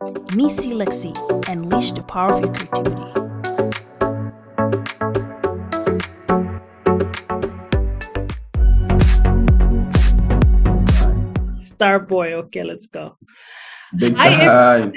NEECEELexy, unleash the power of your creativity. Starboy, okay, let's go. Big time.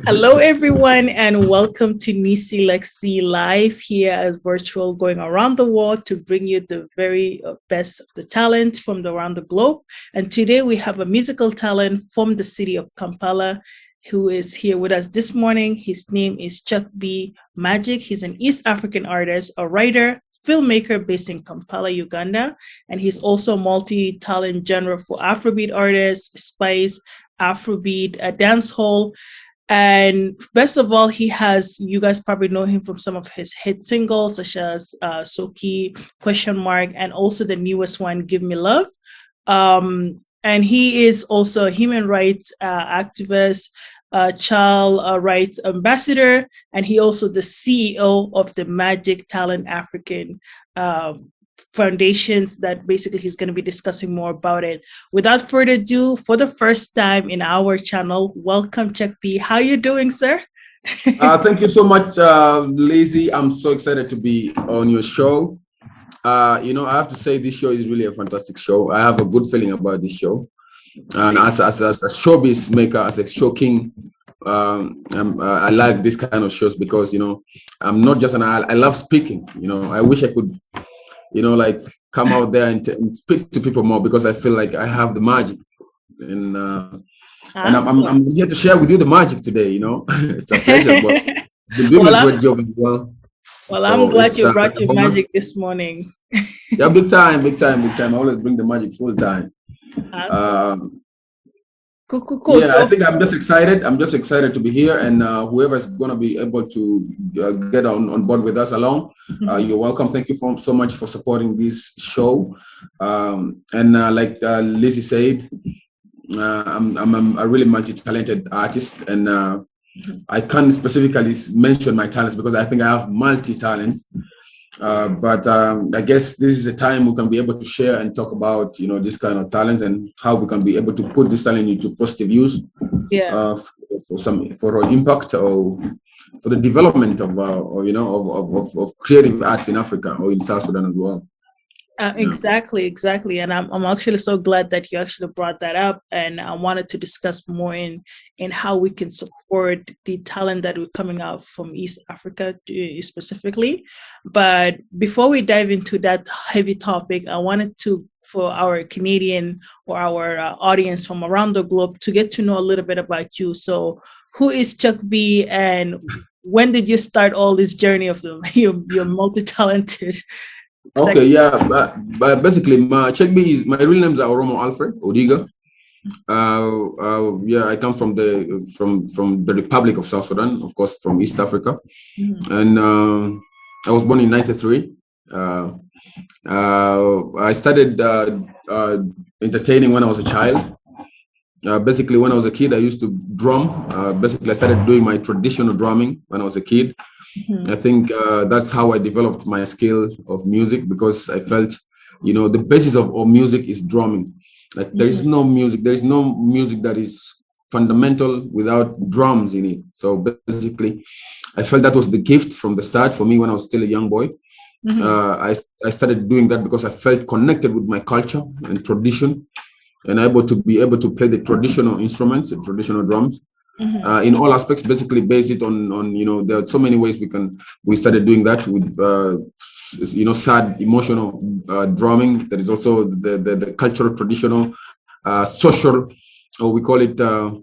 Hello, everyone, and welcome to NEECEELexy live here as virtual, going around the world to bring you the very best of the talent from around the globe. And today we have a musical talent from the city of Kampala who is here with us this morning. His name is TSUPY Magiic. He's an East African artist, a writer, filmmaker based in Kampala, Uganda, and he's also a multi-talent genre for Afrobeat artists, spice, Afrobeat, dancehall. And best of all, he has, you guys probably know him from some of his hit singles, such as SOKO, Question Mark, and also the newest one, Give Me Love. And he is also a human rights activist, child rights ambassador, and he also the CEO of the Magiic Talent African foundations that basically he's going to be discussing more about it. Without further ado, for the first time in our channel, welcome TSUPY. How you doing, sir? Thank you so much, Lizzie. I'm so excited to be on your show. I have to say this show is really a fantastic show. I have a good feeling about this show. And as a showbiz maker, as a show king, I like this kind of shows because, I'm not just I love speaking. I wish I could, come out there and speak to people more because I feel like I have the magic. And I'm here to share with you the magic today, It's a pleasure. But you're doing a great job as well. Well, so I'm glad you brought your magic this morning. Yeah, big time. I always bring the magic full time. Awesome. Cool. Yeah, so I think I'm just excited to be here, and whoever's going to be able to get on board with us along, you're welcome. Thank you so much for supporting this show. Like Lizzie said, I'm a really multi-talented artist, and I can't specifically mention my talents because I think I have multi-talents. But I guess this is the time we can be able to share and talk about, this kind of talent and how we can be able to put this talent into positive use, for impact or for the development of of creative arts in Africa or in South Sudan as well. Exactly. And I'm actually so glad that you actually brought that up, and I wanted to discuss more in how we can support the talent that we're coming out from East Africa specifically. But before we dive into that heavy topic, I wanted for our Canadian or our audience from around the globe to get to know a little bit about you. So who is TSUPY, and when did you start all this journey of your multi-talented? Okay, yeah, but basically, TSUPY is my real names are Oromo Alfred Odiga. I come from the Republic of South Sudan, of course, from East Africa, and I was born in '93. I started entertaining when I was a child. Basically, when I was a kid, I used to drum. Basically, I started doing my traditional drumming when I was a kid. I think that's how I developed my skill of music, because I felt, the basis of music is drumming. Like there is no music that is fundamental without drums in it. So basically, I felt that was the gift from the start for me when I was still a young boy. I started doing that because I felt connected with my culture and tradition, and able to play the traditional instruments, the traditional drums. In all aspects, basically base it on there are so many ways we started doing that with sad emotional drumming. There is also the cultural traditional social, or we call it the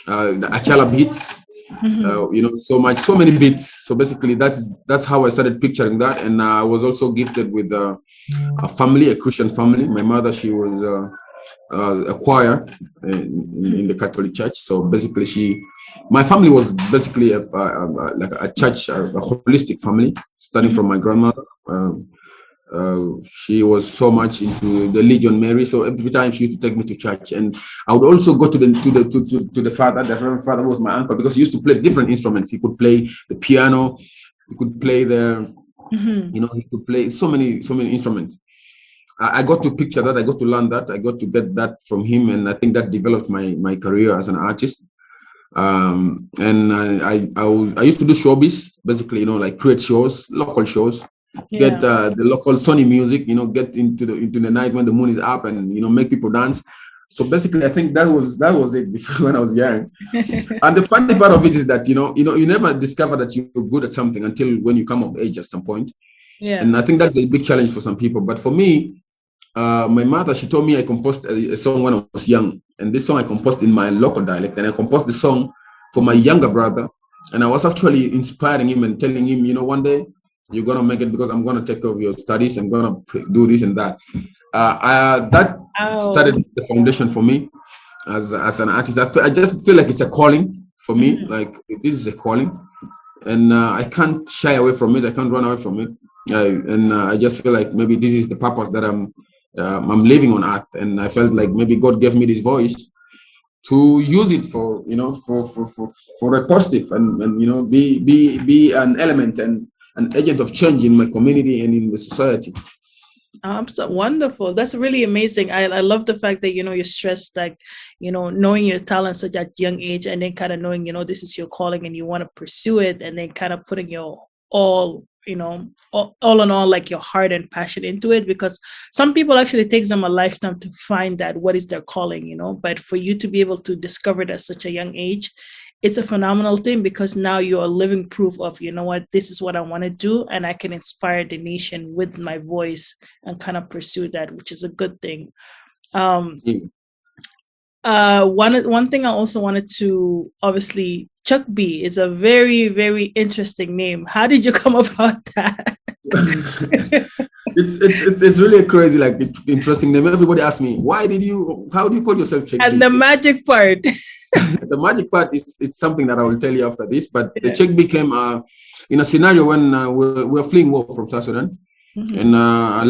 achala beats. So many beats. So basically that's how I started picturing that. And I was also gifted with a Christian family. My mother, she was a choir in the Catholic Church. So basically, my family was basically like a church, a holistic family, starting from my grandmother. She was so much into the Legion Mary. So every time she used to take me to church, and I would also go to the father. The Reverend Father was my uncle, because he used to play different instruments. He could play the piano, he could play he could play so many instruments. I got to picture that, I got to learn that, I got to get that from him, and I think that developed my career as an artist. And I used to do showbiz, basically, you know, like create shows, local shows, get the local Sony music, you know, get into the night when the moon is up, and you know, make people dance. So basically, I think that was it before when I was young. And the funny part of it is that you never discover that you're good at something until when you come of age at some point. Yeah. And I think that's a big challenge for some people. But for me, my mother, she told me I composed a song when I was young, and this song I composed in my local dialect, and I composed the song for my younger brother, and I was actually inspiring him and telling him, you know, one day you're gonna make it because I'm gonna take care of your studies. I'm gonna do this and that. That started the foundation for me as an artist. I just feel like it's a calling for me. Like this is a calling, and I can't shy away from it. I can't run away from it. I just feel like maybe this is the purpose that I'm living on earth, and I felt like maybe God gave me this voice to use it for, you know, for a positive, and you know, be an element and an agent of change in my community and in the society. So wonderful. That's really amazing. I love the fact that, you know, you stressed, like, you know, knowing your talents at that young age, and then kind of knowing, you know, this is your calling and you want to pursue it, and then kind of putting your all, you know, all in all, like your heart and passion into it, because some people actually it takes them a lifetime to find that what is their calling, you know, but for you to be able to discover it at such a young age, it's a phenomenal thing, because now you're living proof of, you know what, this is what I want to do, and I can inspire the nation with my voice and kind of pursue that, which is a good thing. One thing I also wanted to, obviously, Chuck B is a very, very interesting name. How did you come about that? It's really a crazy, like, interesting name. Everybody asks me, how do you call yourself Chuck B? And the magic part. The magic part is, it's something that I will tell you after this, but the Chuck B came in a scenario when we were fleeing war from South Sudan. And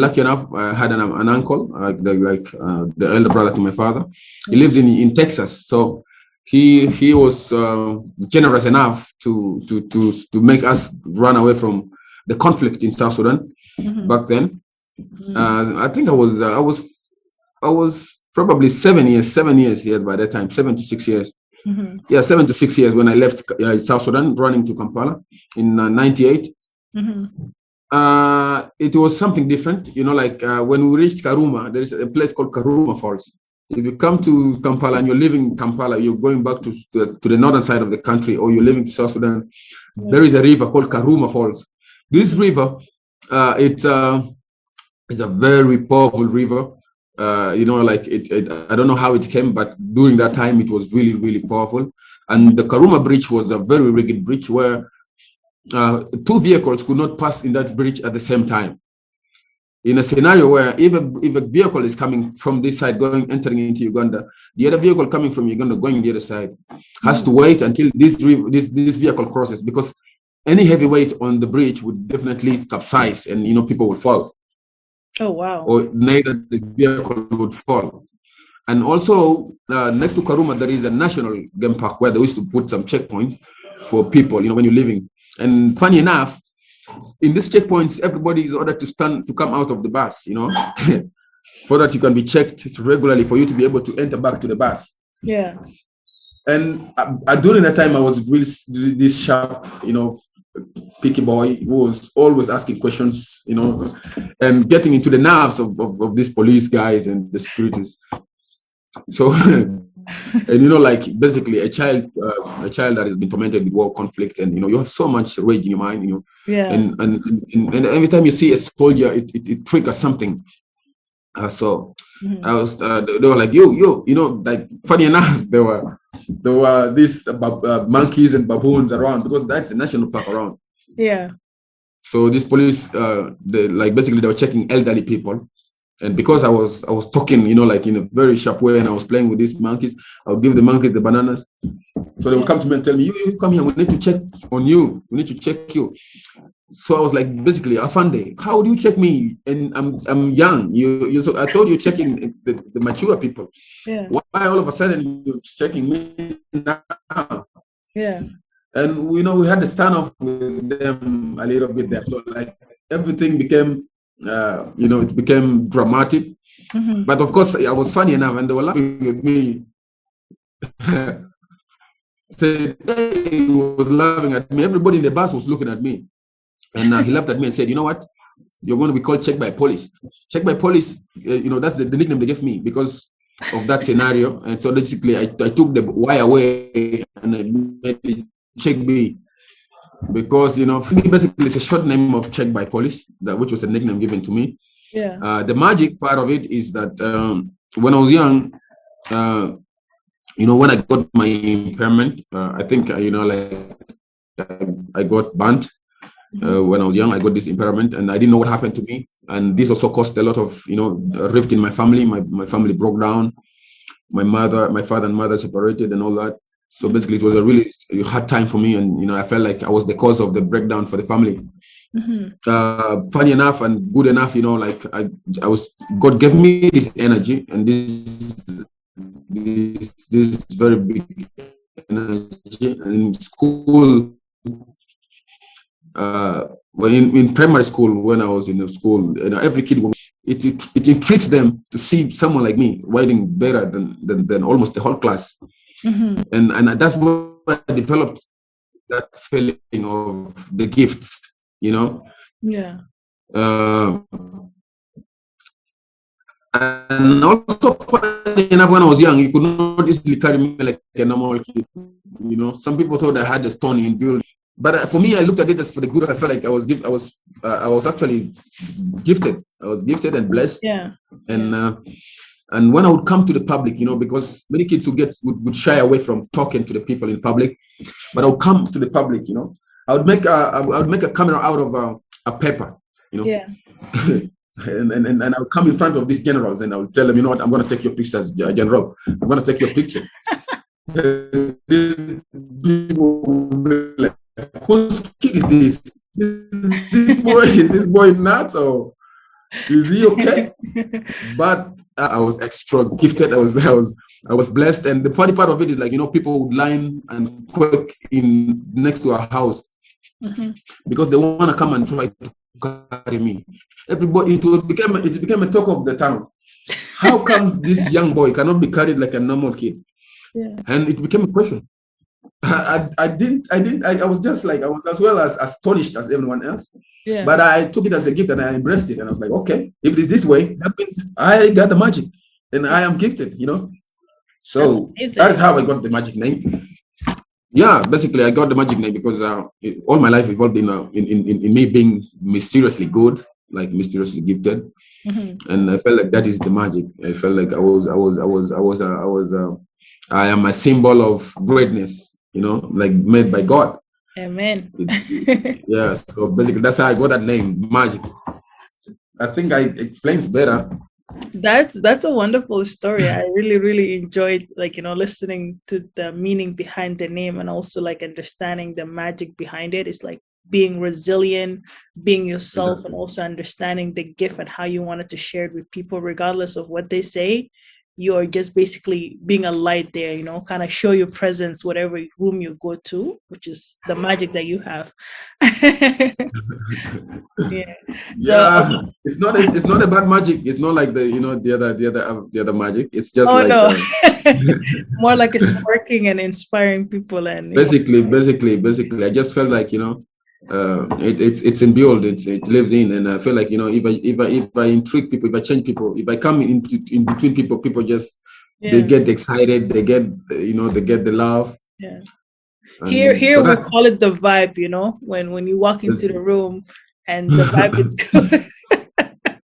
lucky enough, I had an uncle, the elder brother to my father. He lives in Texas, so he was generous enough to make us run away from the conflict in South Sudan back then. I think I was probably 7 years here by that time, 7 to 6 years. Yeah, 7 to 6 years when I left South Sudan, running to Kampala in '98. It was something different, you know, like when we reached Karuma, there is a place called Karuma Falls. If you come to Kampala and you're living in Kampala, you're going back to the northern side of the country, or you're living to South Sudan, there is a river called Karuma Falls. This river, it's a very powerful river. You know, like I don't know how it came, but during that time, it was really, really powerful. And the Karuma Bridge was a very rugged bridge where two vehicles could not pass in that bridge at the same time. In a scenario where if a vehicle is coming from this side entering into Uganda, the other vehicle coming from Uganda going the other side has to wait until this vehicle crosses, because any heavy weight on the bridge would definitely capsize, and, you know, people would fall. Oh wow! Or neither the vehicle would fall. And also next to Karuma, there is a national game park where they used to put some checkpoints for people, you know, when you're living. And funny enough, in these checkpoints, everybody is ordered to come out of the bus, you know, so that you can be checked regularly for you to be able to enter back to the bus. Yeah. And during that time, I was really this sharp, you know, picky boy who was always asking questions, you know, and getting into the nerves of these police guys and the securities. So, and, you know, like, basically a child that has been tormented with war, conflict, and, you know, you have so much rage in your mind, you know. Yeah. And every time you see a soldier, it triggers something. So I was, they were like, you know, like, funny enough, there were these monkeys and baboons around, because that's the national park around. Yeah. So these police, they were checking elderly people. And because I was talking, you know, like in a very sharp way, and I was playing with these monkeys, I would give the monkeys the bananas. So they would come to me and tell me, you come here, we need to check on you. We need to check you. So I was like, basically, Afande, how do you check me? And I'm young. So I told you checking the mature people. Yeah. Why all of a sudden you're checking me now? Yeah. And, you know, we had to stand off with them a little bit there. So, like, everything became, you know, it became dramatic. But of course, I was funny enough, and they were laughing with me. said, hey, he was laughing at me. Everybody in the bus was looking at me. And he laughed at me and said, you know what? You're going to be called Check by Police. Check by Police, that's the nickname they gave me because of that scenario. And so basically, I took the Y away and I made it Check B. Because, basically it's a short name of Check by Police, which was a nickname given to me. Yeah. The magic part of it is that when I was young, when I got my impairment, I think, I got burnt. When I was young, I got this impairment and I didn't know what happened to me. And this also caused a lot of, rift in my family. My family broke down. My father and mother separated and all that. So basically it was a really hard time for me. And, I felt like I was the cause of the breakdown for the family. Funny enough and good enough, God gave me this energy and this very big energy. And in school, in primary school, when I was in the school, every kid, it intrigues them to see someone like me writing better than almost the whole class. And that's where I developed that feeling of the gifts, Yeah. And also, funny enough, when I was young, you could not easily carry me like a normal kid. Some people thought I had a stone in build. But for me, I looked at it as for the good. I felt like I was actually gifted. I was gifted and blessed. Yeah. And when I would come to the public, because many kids would shy away from talking to the people in public, but I would come to the public. I would make a camera out of a paper. Yeah. and I would come in front of these generals and I would tell them, you know what, I'm going to take your pictures, General. I'm going to take your picture. These people would be like, whose kid is this? Is this boy nuts or is he okay? But I was extra gifted. I was blessed. And the funny part of it is people would line and quake in next to our house because they want to come and try to carry me. Everybody, it became a talk of the town. How come this young boy cannot be carried like a normal kid? Yeah. And it became a question. I was just like, I was as well as astonished as everyone else. Yeah. But I took it as a gift and I embraced it. And I was like, okay, if it is this way, that means I got the magic and I am gifted, So that's how I got the magic name. Yeah, basically I got the magic name because all my life evolved in me being mysteriously good, like mysteriously gifted. And I felt like that is the magic. I felt like I am a symbol of greatness, like made by God. Amen. Yeah, so basically that's how I got that name, Magic. I think I explains better. That's a wonderful story. I really, really enjoyed listening to the meaning behind the name and also understanding the magic behind it. It's like being resilient, being yourself, and also understanding the gift and how you wanted to share it with people, regardless of what they say. You're just basically being a light there, kind of show your presence, whatever room you go to, which is the magic that you have. Yeah. Yeah. So, it's not about magic. It's not like the other magic. It's just more like a sparking and inspiring people. And basically, I just felt like it's inbuilt, it lives in, and I feel like if I intrigue people, if I change people, if I come in between people just they get excited, they get they get the love. Yeah. Here so we call it the vibe. When you walk into the room and the vibe is good.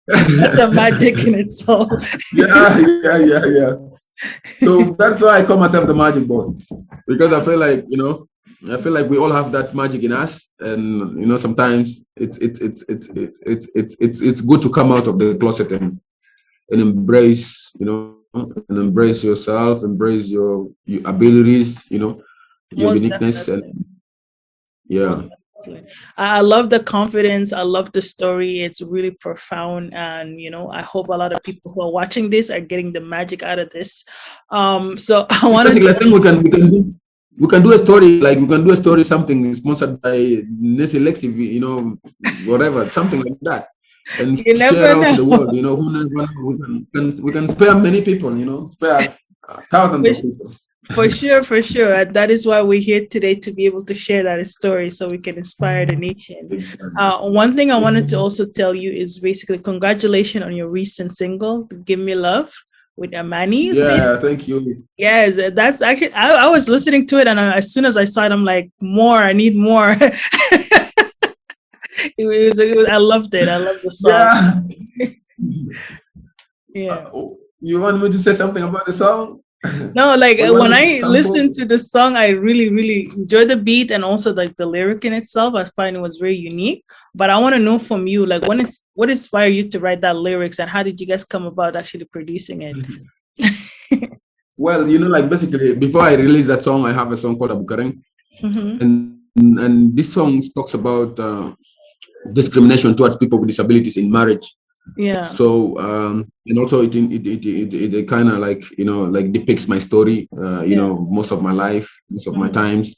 That's a magic in itself. Yeah. So that's why I call myself the magic boy, because I feel like we all have that magic in us, and sometimes it's good to come out of the closet and embrace embrace yourself, embrace your abilities, your uniqueness, definitely. and yeah. I love the confidence. I love the story. It's really profound, and I hope a lot of people who are watching this are getting the magic out of this. So I want to. I think we can do a story, something sponsored by neeceelexy, whatever, something like that, and share out to the world. We can spare many people, spare thousands of people. For sure, for sure. And that is why we're here today, to be able to share that story so we can inspire the nation. One thing I wanted to also tell you is basically congratulations on your recent single, Give Me Love, with Amani. Yeah, thank you. Yes, that's actually, I was listening to it, and as soon as I saw it, I'm like, more, I need more. I loved it. I love the song. Yeah. You want me to say something about the song? No, like when I listen to the song, I really, really enjoy the beat, and also like the lyric in itself. I find it was very unique. But I want to know from you, like, what inspired you to write that lyrics, and how did you guys come about actually producing it? Well, like basically before I release that song, I have a song called Abukareng, and this song talks about discrimination towards people with disabilities in marriage. Yeah. So and also it kind of like like depicts my story. Most of my life, most of my times.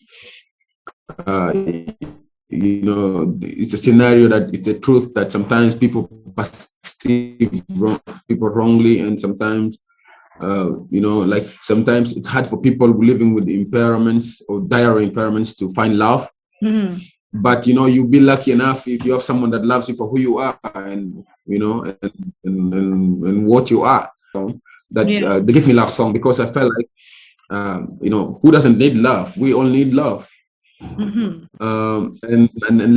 It's a scenario that it's a truth that sometimes people perceive people wrongly, and sometimes like sometimes it's hard for people living with impairments or dire impairments to find love. But you'll be lucky enough if you have someone that loves you for who you are, and and what you are. That the Give Me Love song, because I felt like who doesn't need love? We all need love. And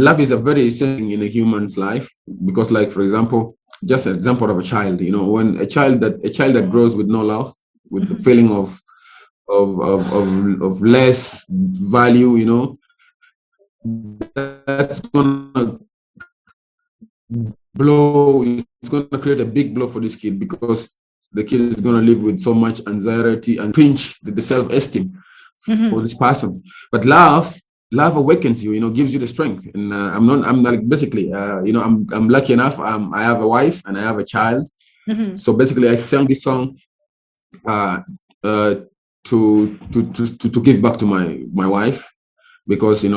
love is a very essential thing in a human's life, because, like, for example, just an example of a child, when a child that grows with no love, with the feeling of less value, that's gonna blow. It's gonna create a big blow for this kid, because the kid is gonna live with so much anxiety and pinch the self-esteem for this person. But love awakens you, gives you the strength. And I'm like basically, I'm lucky enough. I have a wife and I have a child. So basically, I sang this song to give back to my wife, because she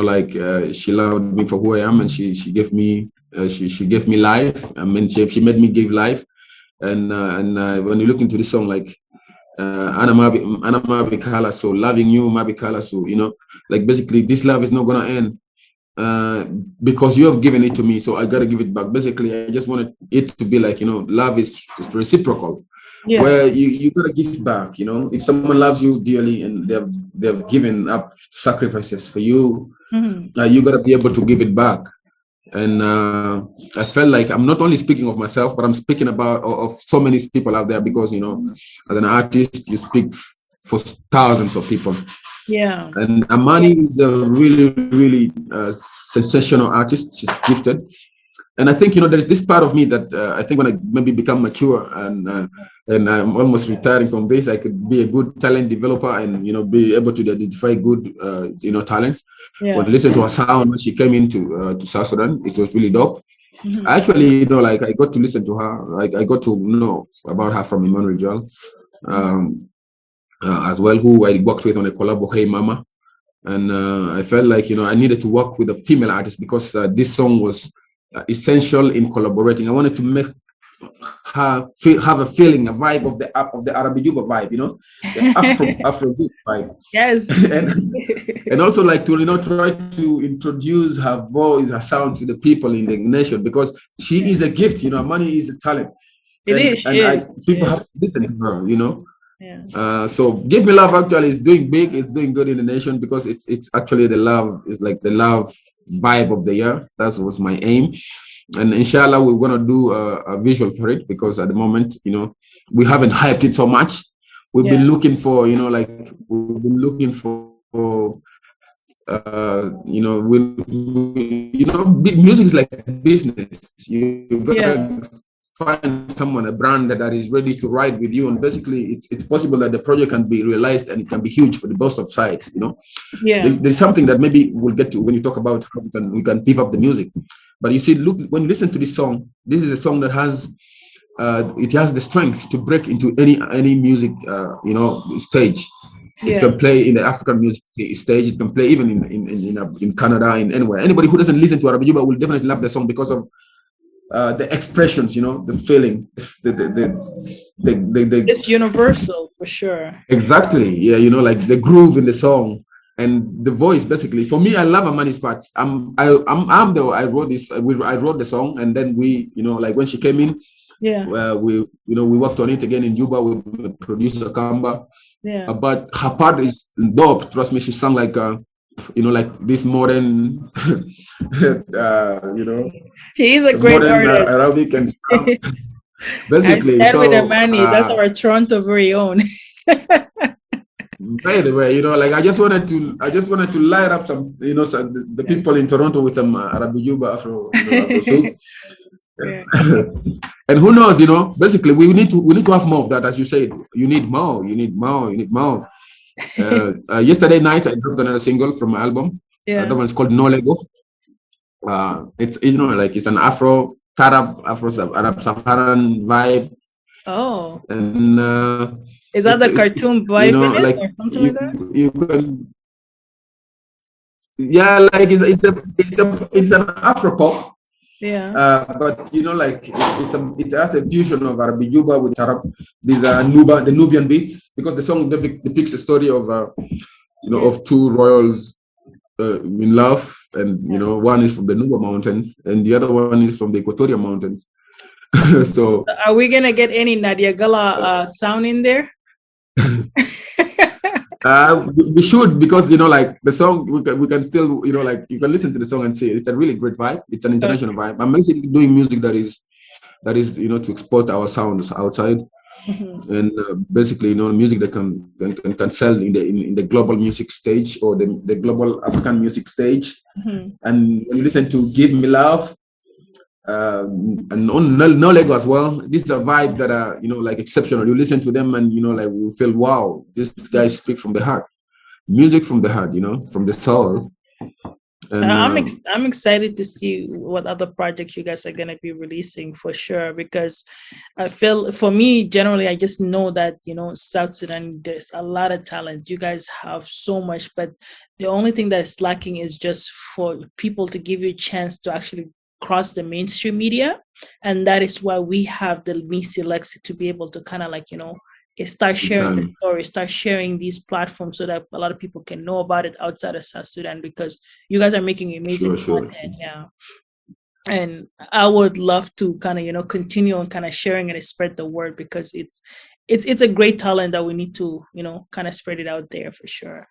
loved me for who I am, and she gave me life. I mean, she made me give life. And when you look into this song, like Ana Mabi Kala, so loving you, Mabi Kala, so like basically this love is not gonna end because you have given it to me, so I gotta give it back. Basically, I just wanted it to be like, love is reciprocal. Yeah. Where you gotta give back. If someone loves you dearly and they've given up sacrifices for you, you gotta be able to give it back. And I felt like I'm not only speaking of myself, but I'm speaking about of so many people out there, because as an artist, you speak for thousands of people. Yeah. And Amani is a really, really sensational artist. She's gifted. And I think, there's this part of me that I think when I maybe become mature and I'm almost retiring from this, I could be a good talent developer and, be able to identify good, talents. Yeah. When I listened to her sound when she came into to South Sudan, it was really dope. Actually, like I got to listen to her, like I got to know about her from Emmanuel Joel, as well, who I worked with on a collab, Hey Mama. And I felt like, I needed to work with a female artist, because this song was essential in collaborating. I wanted to make her have a feeling, a vibe of the Arabic Juba vibe, the Afro vibe. Yes. and also like to try to introduce her voice, her sound to the people in the nation, because she is a gift. Amani is a talent. People have to listen to her. Yeah. So Give Me Love actually is doing big. It's doing good in the nation, because it's actually the love vibe of the year. That was my aim. And inshallah, we're going to do a visual for it, because at the moment, we haven't hyped it so much. We've been looking for, music is like business. You got to find someone, a brand that is ready to ride with you. And basically, it's possible that the project can be realized and it can be huge for the both of sides, Yeah. There's something that maybe we'll get to when you talk about how we can beef up the music. But you see, look, when you listen to this song, this is a song that has it has the strength to break into any music stage. It can play in the African music stage. It can play even in Canada, in anywhere. Anybody who doesn't listen to Arabic Juba will definitely love the song because of the expressions, the feeling, it's universal for sure. Exactly, yeah, like the groove in the song and the voice. Basically, for me, I love Amani's parts. I wrote this. I wrote the song, and then we, like when she came in, yeah, we worked on it again in Juba with producer Kamba. Yeah, but her part is dope. Trust me, she sang like like this modern, he is a great modern artist. Arabic and stuff. Basically, and with so Amani, that's our Toronto very own. by the way, like I just wanted to light up some, some, the people in Toronto with some Arabic Yuba Afro, Afro soup. Yeah. And who knows, basically we need to have more of that. As you said, you need more. Yesterday night I dropped another single from my album. That one's called No Lego. It's like it's an Afro Arab Saharan vibe. Oh. And is that the cartoon vibe like or something like that? You can, yeah, like it's an Afro pop. Yeah. But like it has a fusion of Arabic Juba with Arab. These are the Nubian beats, because the song depicts a story of of two royals in love, and one is from the Nuba Mountains and the other one is from the Equatorial Mountains. So are we gonna get any Nadia Gala sound in there? We should, because like the song, we can still like you can listen to the song and see it's a really great vibe. It's an international vibe. I'm basically doing music that is to export our sounds outside. And basically music that can sell in the global music stage, or the global African music stage. And when you listen to Give Me Love and on No Lego as well, this is a vibe that are like exceptional. You listen to them and like we feel, wow, these guys speak from the heart, music from the heart, from the soul. And I'm excited to see what other projects you guys are going to be releasing, for sure, because I feel, for me generally, I just know that South Sudan, there's a lot of talent. You guys have so much, but the only thing that's lacking is just for people to give you a chance to actually cross the mainstream media. And that is why we have the neeceelexy to be able to kind of like start sharing the story, start sharing these platforms so that a lot of people can know about it outside of South Sudan, because you guys are making amazing content. Yeah. And I would love to kind of, continue on kind of sharing and spread the word, because it's a great talent that we need to, kind of spread it out there for sure.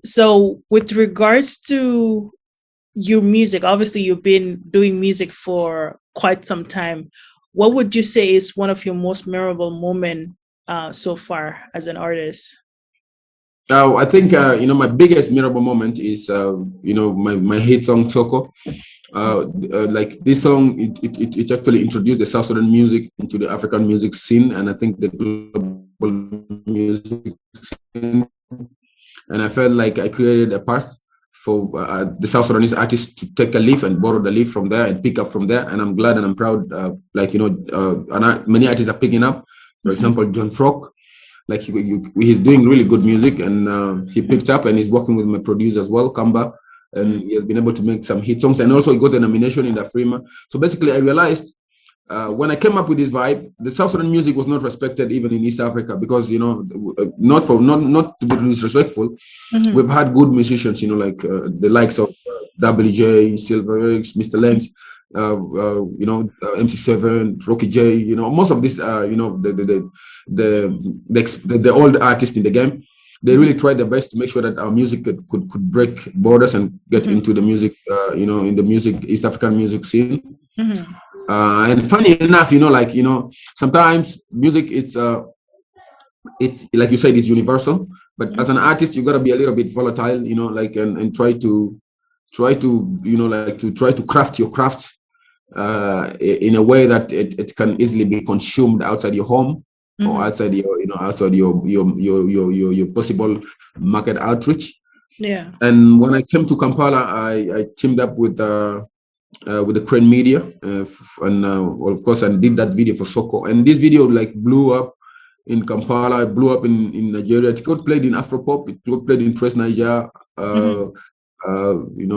So with regards to your music, obviously you've been doing music for quite some time. What would you say is one of your most memorable moments so far as an artist? I think my biggest memorable moment is my hit song SOKO. Like this song, it actually introduced the South Sudan music into the African music scene, and I think the global music scene. And I felt like I created a path for the South Sudanese artists to take a leaf and borrow the leaf from there and pick up from there. And I'm glad and I'm proud, many artists are picking up. For example, John Frock, like he's doing really good music, and he picked up and he's working with my producer as well, Kamba, and he has been able to make some hit songs, and also he got a nomination in the Afrima. So basically I realized when I came up with this vibe, the South Sudan music was not respected even in East Africa, because not to be disrespectful, we've had good musicians, like the likes of WJ, Silverx, Mr. Lenz, MC7, Rocky J, most of these the old artists in the game. They really tried their best to make sure that our music could break borders and get into the music, in the East African music scene. And funny enough, sometimes music, it's like you said, it's universal, but as an artist, you gotta be a little bit volatile, and try to craft your craft in a way that it can easily be consumed outside your home, or outside your possible market outreach. Yeah. And when I came to Kampala, I teamed up with the Crane Media, and of course I did that video for SOKO, and this video blew up in Kampala, it blew up in Nigeria. It got played in Afro Pop, it got played in NAIJA,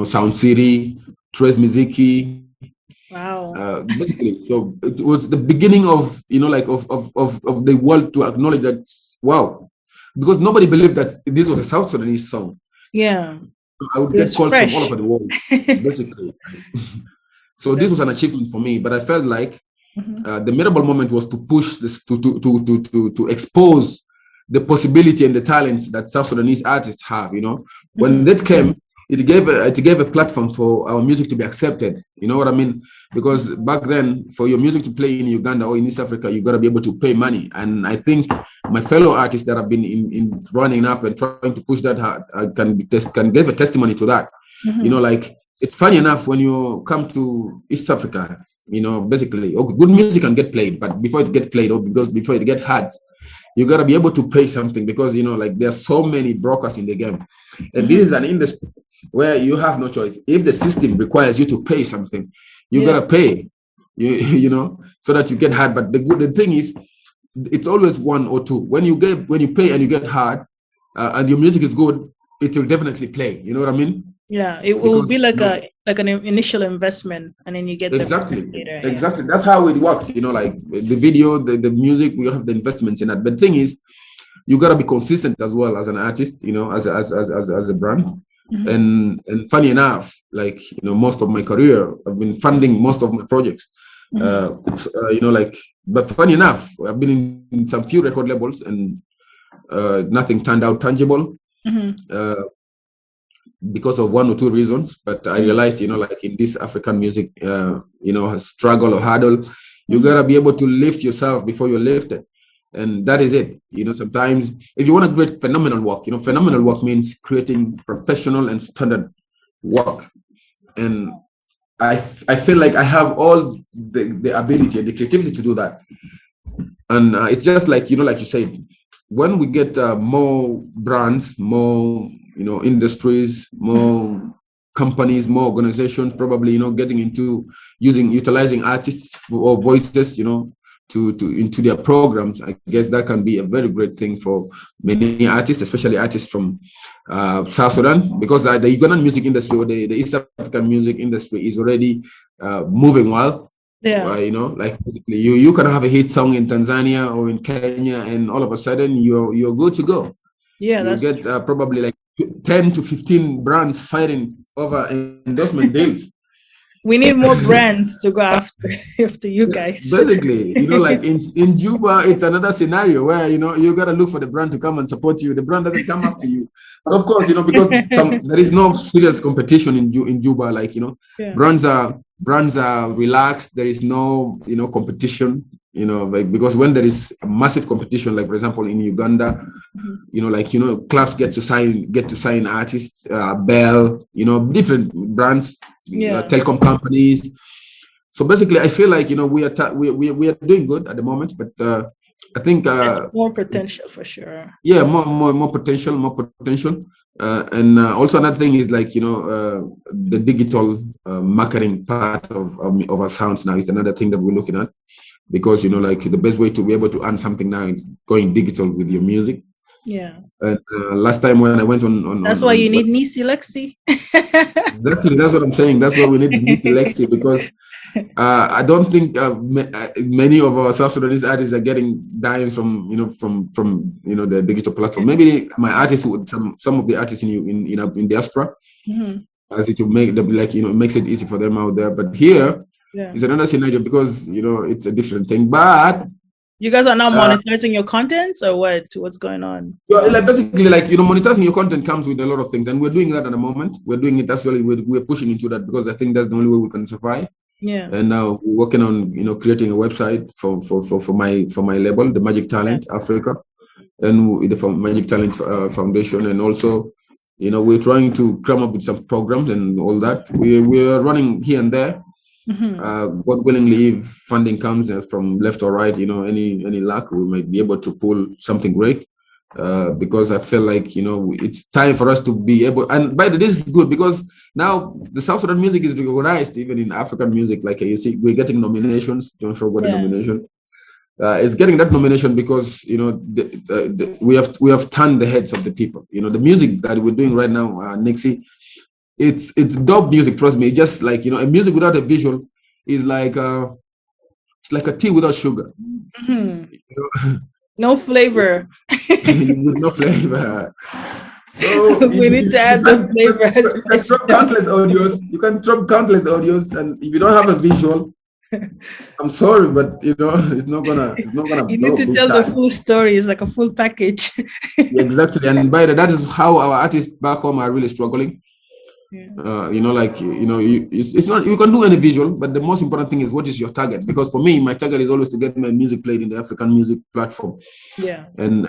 Sound City, MZIKI, Wow. Basically, so it was the beginning of, like of the world to acknowledge that, wow, because nobody believed that this was a South Sudanese song. Yeah. I would It get was calls from all fresh. over the world, basically. So this was an achievement for me, but I felt like the memorable moment was to push this, to expose the possibility and the talents that South Sudanese artists have. When that came, it gave a platform for our music to be accepted. You know what I mean? Because back then, for your music to play in Uganda or in East Africa, you got to be able to pay money. And I think my fellow artists that have been in running up and trying to push that hard can give a testimony to that. Like, it's funny enough, when you come to East Africa, basically, good music can get played, but before it gets played, or before it gets heard, you got to be able to pay something, because like, there's so many brokers in the game, and this is an industry where you have no choice. If the system requires you to pay something, you got to pay, so that you get hard. But the thing is, it's always one or two. When you pay and you get hard, and your music is good, it will definitely play. You know what I mean? Yeah, it will be like an initial investment, and then you get exactly later. Exactly. That's how it works. Like the video, the music, we have the investments in that. But the thing is, you gotta be consistent as well as an artist. As a brand. And funny enough, like, most of my career, I've been funding most of my projects. But funny enough, I've been in some few record labels, and nothing turned out tangible. Because of one or two reasons. But I realized, like, in this African music, struggle or hurdle, you gotta be able to lift yourself before you're lifted. And that is it. Sometimes if you want to create phenomenal work, phenomenal work means creating professional and standard work. And I feel like I have all the ability and the creativity to do that. And it's just like, like you said, when we get more brands, more, industries, more companies, more organizations, probably, getting into utilizing artists or voices, into their programs, I guess that can be a very great thing for many artists, especially artists from South Sudan, because the Ugandan music industry, or the East African music industry, is already moving well. Yeah. Like, basically, you can have a hit song in Tanzania or in Kenya, and all of a sudden you're good to go. Yeah, you get probably like 10 to 15 brands fighting over endorsement deals. We need more brands to go after you guys. Basically, like in Juba, it's another scenario where, you got to look for the brand to come and support you. The brand doesn't come after you. But of course, because there is no serious competition in Juba. Like, brands are relaxed. There is no, competition, like, because when there is a massive competition, like, for example, in Uganda, clubs get to sign artists, Bell, different brands, telecom companies. So basically, I feel like, we are doing good at the moment, but I think more potential for sure. Yeah, more potential, and also another thing is, like, the digital marketing part of our sounds now is another thing that we're looking at, because like, the best way to be able to earn something now is going digital with your music. Yeah. And last time when I went on that's why you need neeceelexy. That's what I'm saying. That's why we need neeceelexy, because I don't think many of our South Sudanese artists are getting dimes from the digital platform. Maybe my artists would, some of the artists in diaspora, as it will make them, like, it makes it easy for them out there. But here, it's another scenario, because it's a different thing. But you guys are now monetizing your content, or what? What's going on? Well, like, basically, like, monetizing your content comes with a lot of things, and we're doing that at the moment. We're doing it actually. We're pushing into that, because I think that's the only way we can survive. Yeah. And now we're working on creating a website for my label, the Magiic Talent Africa, and the Magiic Talent Foundation, and also we're trying to come up with some programs and all that. We're running here and there. God willingly, if funding comes from left or right, any luck, we might be able to pull something great. Because I feel like it's time for us to be able. And by the way, this is good, because now the South Sudan music is recognized even in African music. Like, you see, we're getting nominations. Don't forget the nomination. It's getting that nomination because we have turned the heads of the people. The music that we're doing right now, Neecee, it's dope music. Trust me. It's just like a music without a visual is like it's like a tea without sugar. Mm-hmm. No flavor. With no flavor. So we need to add the flavor. You can drop countless audios. You can drop countless audios, and if you don't have a visual, I'm sorry, but it's not gonna. You need to tell the full story. It's like a full package. Exactly, and by that is how our artists back home are really struggling. Yeah. It's not, you can do any visual, but the most important thing is what is your target? Because for me, my target is always to get my music played in the African music platform. Yeah. And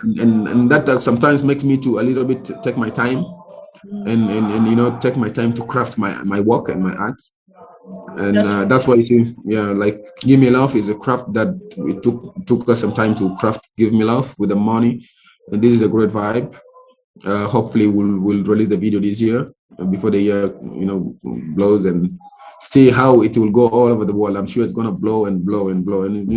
that sometimes makes me to a little bit take my time and take my time to craft my work and my art. And that's why you see, like Give Me Love is a craft that it took us some time to craft. Give Me Love with the money, and this is a great vibe. Hopefully we'll release the video this year before the year blows, and see how it will go all over the world. I'm sure it's gonna blow and blow and blow, and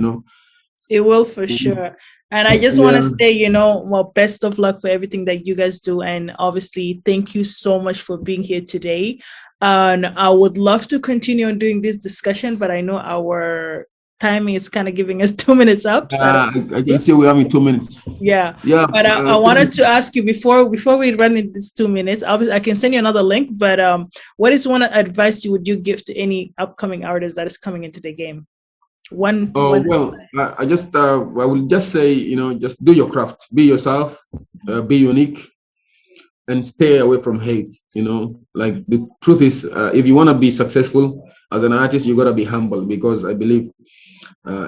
it will for sure. And I just want to say, well, best of luck for everything that you guys do, and obviously thank you so much for being here today. And I would love to continue on doing this discussion, but I know our timing is kind of giving us 2 minutes up. So I can see we have 2 minutes. Yeah. But I wanted to ask you before we run in these 2 minutes, I can send you another link, but what is one advice would you give to any upcoming artist that is coming into the game? I will just say, just do your craft, be yourself, be unique, and stay away from hate. Like the truth is, if you want to be successful as an artist, you got to be humble, because I believe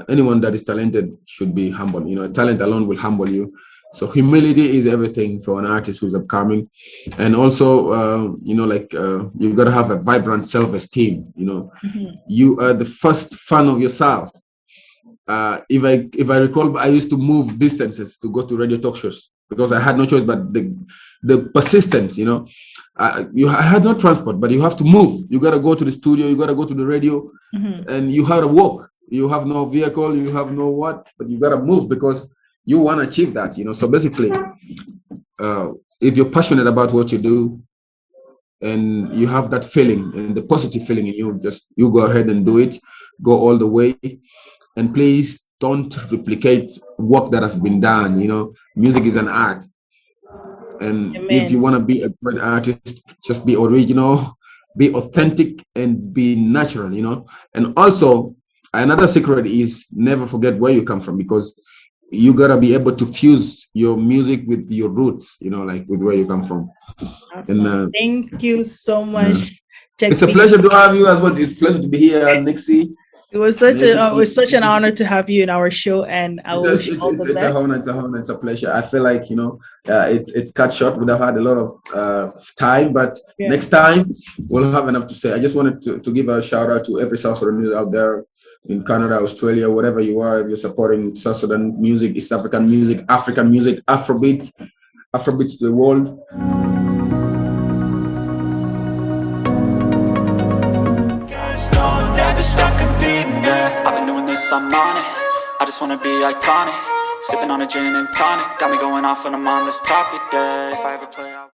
anyone that is talented should be humble. Talent alone will humble you. So humility is everything for an artist who's upcoming. And also, you got to have a vibrant self-esteem. You are the first fan of yourself. If I recall, I used to move distances to go to radio talk shows because I had no choice but the persistence. You had no transport, but you have to move. You got to go to the studio, you got to go to the radio, and you have to walk. You have no vehicle, you have no what, but you got to move because you want to achieve that. So basically, if you're passionate about what you do and you have that feeling and the positive feeling in you, you go ahead and do it, go all the way. And please don't replicate work that has been done. Music is an art. And if you want to be a great artist, just be original, be authentic, and be natural, And also, another secret is never forget where you come from, because you got to be able to fuse your music with your roots, like with where you come from. Awesome. And thank you so much. It's a pleasure to have you as well. It's a pleasure to be here, Neecee. It was such an honor to have you in our show, and I wish you all the best. It's a honor. It's a pleasure. I feel like it's cut short. We'd have had a lot of time, but next time we'll have enough to say. I just wanted to give a shout out to every South Sudanese out there in Canada, Australia, whatever you are. If you're supporting South Sudan music, East African music, African music, Afrobeats to the world. I've been doing this, I'm on it. I just wanna be iconic. Sipping on a gin and tonic. Got me going off when I'm on this topic, If I ever play out